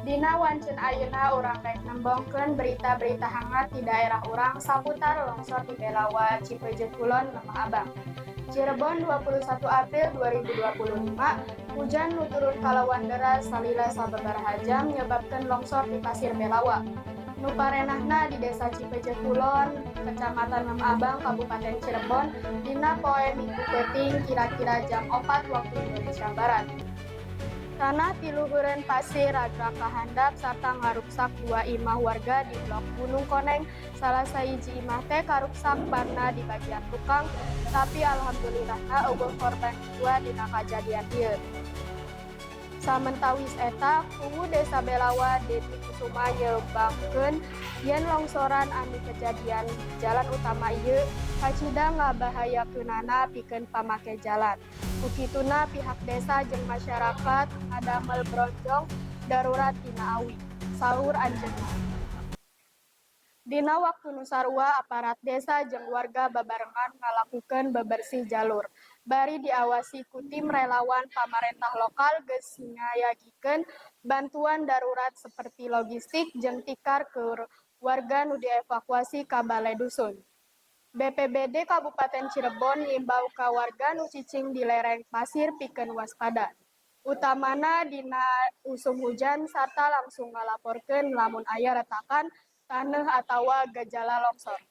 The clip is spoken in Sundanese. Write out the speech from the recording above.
Dina wancen ayeuna urang rek nembongkeun berita-berita hangat di daerah urang saputar longsor di Belawa, Cipeujeuh Kulon, Lemah Abang. Cirebon 21 April 2025, hujan nu turun kalawan deras salila sababaraha jam menyebabkan longsor di Pasir Belawa. Nu parenahna di Desa Cipeujeuh Kulon, Kecamatan Lemah Abang, Kabupaten Cirebon, dina poe Minggu peuting kira-kira jam 4 waktu Indonesia Barat. Tanah di luhureun pasir ragrak kahandap sarta ngaruksak dua imah warga di blok Gunung Koneng. Salah sahiji imah teh karuksak barna di bagian tukang, tapi alhamdulillahna eueuh korban jiwa dina kajadian ieu. Samentawis eta, Kungu Desa Belawa Deti Kusuma nyeumbangkeun yen longsoran anu kejadian di jalan utama ieu kacida ngabahayakeunana pikeun pamake jalan. Ukituna pihak desa jeung masyarakat ngadamel bronjong darurat tina awi, saur anjeunna. Dina waktu nu sarua aparat desa jeung warga babarengan ngalakukeun bebersih jalur. Bari diawasi ku tim relawan pamarentah lokal geus ngayagikeun bantuan darurat seperti logistik jeung tikar ke warga nu dievakuasi ka balai dusun. BPBD Kabupaten Cirebon ngimbau ka warga nu cicing di lereng pasir pikeun waspada. Utamana dina usum hujan sarta langsung ngalaporkeun lamun aya retakan taneuh atawa gejala longsor.